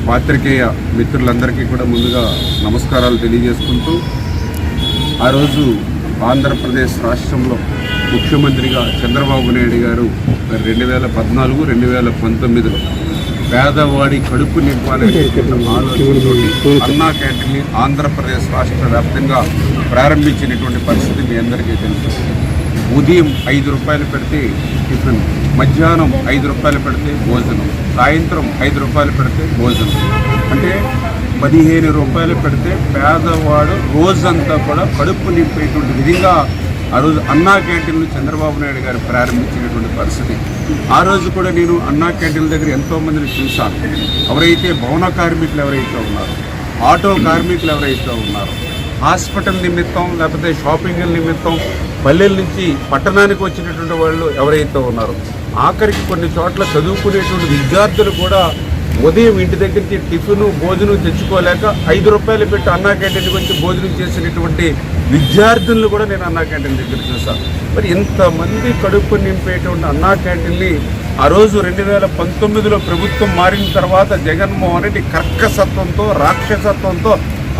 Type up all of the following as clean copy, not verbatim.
పాత్రికేయ మిత్రులందరికీ కూడా ముందుగా నమస్కారాలు తెలియజేసుకుంటూ, ఆ రోజు ఆంధ్రప్రదేశ్ రాష్ట్రంలో ముఖ్యమంత్రిగా చంద్రబాబు నాయుడు గారు 2014, 2019లో పేదవాడి కడుపు నింపాలనే ఆలోచనతో అన్నా క్యాంటీన్ని ఆంధ్రప్రదేశ్ రాష్ట్ర వ్యాప్తంగా ప్రారంభించినటువంటి పరిస్థితి మీ అందరికీ తెలుసు. ఉదయం 5 రూపాయలు పెడితే టిఫిన్, మధ్యాహ్నం 5 రూపాయలు పెడితే భోజనం, సాయంత్రం 5 రూపాయలు పెడితే భోజనం. అంటే 15 రూపాయలు పెడితే పేదవాడు రోజంతా కూడా కడుపు నింపేటువంటి విధంగా ఆ రోజు అన్నా క్యాంటీన్లు చంద్రబాబు నాయుడు గారు ప్రారంభించినటువంటి పరిస్థితి. ఆ రోజు కూడా నేను అన్నా క్యాంటీన్ల దగ్గర ఎంతోమందిని చూశాను. ఎవరైతే భవన కార్మికులు ఎవరైతే ఉన్నారో, ఆటో కార్మికులు ఎవరైతే ఉన్నారో, హాస్పిటల్ నిమిత్తం లేకపోతే షాపింగ్ల నిమిత్తం పల్లెల నుంచి పట్టణానికి వచ్చినటువంటి వాళ్ళు ఎవరైతే ఉన్నారో, ఆఖరికి కొన్ని చోట్ల చదువుకునేటువంటి విద్యార్థులు కూడా ఉదయం ఇంటి దగ్గర నుంచి టిఫిన్ భోజనం తెచ్చుకోలేక 5 రూపాయలు పెట్టి అన్నా క్యాంటీన్కి వచ్చి భోజనం చేసినటువంటి విద్యార్థులను కూడా నేను అన్నా క్యాంటీన్ దగ్గర చూశాను. మరి ఇంతమంది కడుపు నింపేటువంటి అన్నా క్యాంటీన్ని ఆ రోజు 2019లో ప్రభుత్వం మారిన తర్వాత జగన్మోహన్ రెడ్డి కర్కసత్వంతో, రాక్షసత్వంతో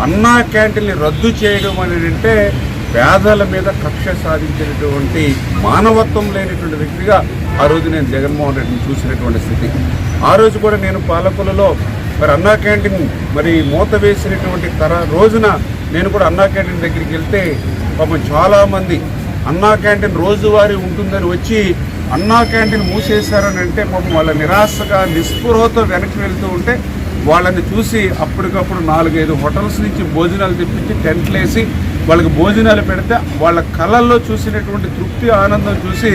అన్నా క్యాంటీన్ని రద్దు చేయడం అంటే పేదల మీద కక్ష సాధించినటువంటి మానవత్వం లేనటువంటి వ్యక్తిగా ఆ రోజు నేను జగన్మోహన్ రెడ్డిని చూసినటువంటి స్థితి. ఆ రోజు కూడా నేను పాలకులలో మరి అన్నా క్యాంటీన్ మరి మూత వేసినటువంటి రోజున నేను కూడా అన్నా క్యాంటీన్ దగ్గరికి వెళ్తే పాపం చాలామంది అన్నా క్యాంటీన్ రోజువారీ ఉంటుందని వచ్చి అన్నా క్యాంటీన్ మూసేశారని అంటే పాపం వాళ్ళ నిరాశగా నిస్పృహతో వెనక్కి వెళ్తూ ఉంటే వాళ్ళని చూసి అప్పటికప్పుడు 4-5 హోటల్స్ నుంచి భోజనాలు తెప్పించి టెంట్లు వేసి వాళ్ళకి భోజనాలు పెడితే వాళ్ళ కళ్ళల్లో చూసినటువంటి తృప్తి, ఆనందం చూసి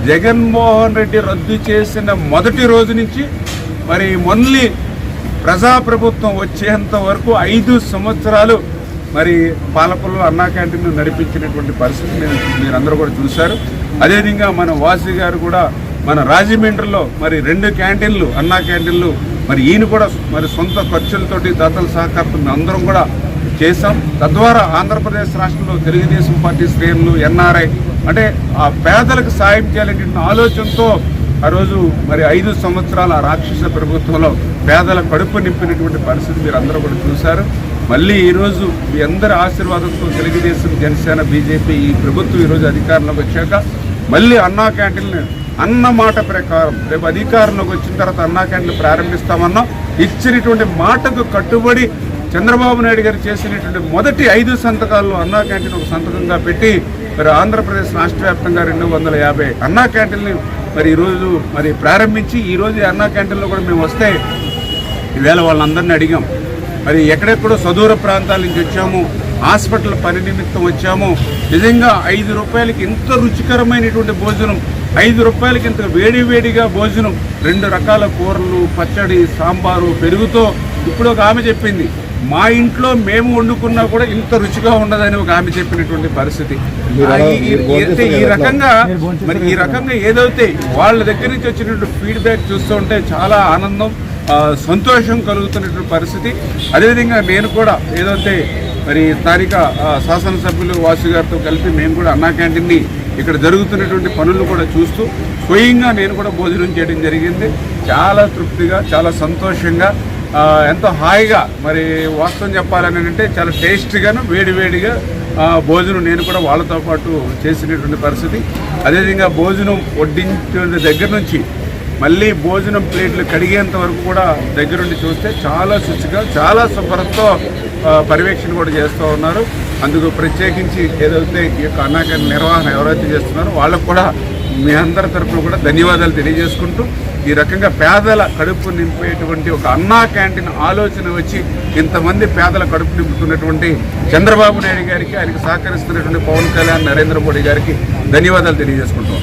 జగన్మోహన్ రెడ్డి రద్దు చేసిన మొదటి రోజు నుంచి మరి మొన్లీ ప్రజాప్రభుత్వం వచ్చేంత వరకు 5 సంవత్సరాలు మరి పాలకుల్లో అన్నా క్యాంటీన్ను నడిపించినటువంటి పరిస్థితి మీరందరూ కూడా చూశారు. అదేవిధంగా మన వాసి గారు కూడా మన రాజమండ్రిలో మరి 2 క్యాంటీన్లు, అన్నా క్యాంటీన్లు మరి ఈయన కూడా మరి సొంత ఖర్చులతోటి దాతల సహకారంతో అందరం కూడా చేశాం. తద్వారా ఆంధ్రప్రదేశ్ రాష్ట్రంలో తెలుగుదేశం పార్టీ శ్రేణులు, ఎన్ఆర్ఐ అంటే ఆ పేదలకు సాయం చేయాలనే ఆలోచనతో ఆ రోజు మరి 5 సంవత్సరాల రాక్షస ప్రభుత్వంలో పేదల కడుపు నింపినటువంటి పరిస్థితి మీరు అందరూ కూడా చూశారు. మళ్ళీ ఈరోజు మీ అందరి ఆశీర్వాదంతో తెలుగుదేశం, జనసేన, బీజేపీ ఈ ప్రభుత్వం ఈరోజు అధికారంలోకి వచ్చాక మళ్ళీ అన్నా క్యాంటీన్లు అన్న మాట ప్రకారం రేపు అధికారంలోకి వచ్చిన తర్వాత అన్నా క్యాంటీన్లు ప్రారంభిస్తామన్నా ఇచ్చినటువంటి మాటకు కట్టుబడి చంద్రబాబు నాయుడు గారు చేసినటువంటి మొదటి 5 సంతకాల్లో అన్నా క్యాంటీన్ ఒక సంతకంగా పెట్టి మరి ఆంధ్రప్రదేశ్ రాష్ట్ర వ్యాప్తంగా 250 అన్నా క్యాంటీన్ని మరి ఈరోజు మరి ప్రారంభించి ఈరోజు అన్నా క్యాంటీన్లో కూడా మేము వస్తే ఈవేళ వాళ్ళందరినీ అడిగాం. మరి ఎక్కడెక్కడో సుదూర ప్రాంతాల నుంచి వచ్చాము, హాస్పిటల్ పని నిమిత్తం వచ్చాము. నిజంగా 5 రూపాయలకి ఇంత రుచికరమైనటువంటి భోజనం, 5 రూపాయలకి ఇంత వేడివేడిగా భోజనం, 2 రకాల కూరలు, పచ్చడి, సాంబారు, పెరుగుతో. ఇప్పుడు ఒక ఆమె చెప్పింది, మా ఇంట్లో మేము వండుకున్నా కూడా ఇంత రుచిగా ఉండదని ఒక ఆమె చెప్పినటువంటి పరిస్థితి. ఈ రకంగా ఏదైతే వాళ్ళ దగ్గర నుంచి వచ్చినటువంటి ఫీడ్బ్యాక్ చూస్తూ ఉంటే చాలా ఆనందం, సంతోషం కలుగుతున్నటువంటి పరిస్థితి. అదేవిధంగా నేను కూడా ఏదైతే మరి స్థానిక శాసనసభ్యులు వాసు గారితో కలిపి మేము కూడా అన్నా క్యాంటీన్ని ఇక్కడ జరుగుతున్నటువంటి పనులు కూడా చూస్తూ స్వయంగా నేను కూడా భోజనం చేయడం జరిగింది. చాలా తృప్తిగా, చాలా సంతోషంగా, ఎంతో హాయిగా, మరి వాస్తవం చెప్పాలని అంటే చాలా టేస్టీగాను వేడివేడిగా భోజనం నేను కూడా వాళ్ళతో పాటు చేసినటువంటి పరిస్థితి. అదేవిధంగా భోజనం వడ్డించే దగ్గర నుంచి మళ్ళీ భోజనం ప్లేట్లు కడిగేంత వరకు కూడా దగ్గరుండి చూస్తే చాలా శుచిగా, చాలా శుభ్రతతో పర్యవేక్షణ కూడా చేస్తూ ఉన్నారు. అందుకు ప్రత్యేకించి ఏదైతే ఈ యొక్క అన్నా క్యాంటీన్ నిర్వహణ ఎవరైతే చేస్తున్నారో వాళ్ళకు కూడా మీ అందరి తరఫున కూడా ధన్యవాదాలు తెలియజేసుకుంటూ, ఈ రకంగా పేదల కడుపు నింపేటువంటి ఒక అన్నా క్యాంటీన్ ఆలోచన వచ్చి ఇంతమంది పేదల కడుపు నింపుతున్నటువంటి చంద్రబాబు నాయుడు గారికి, ఆయనకు సహకరిస్తున్నటువంటి పవన్ కళ్యాణ్, నరేంద్ర మోడీ గారికి ధన్యవాదాలు తెలియజేసుకుంటాం.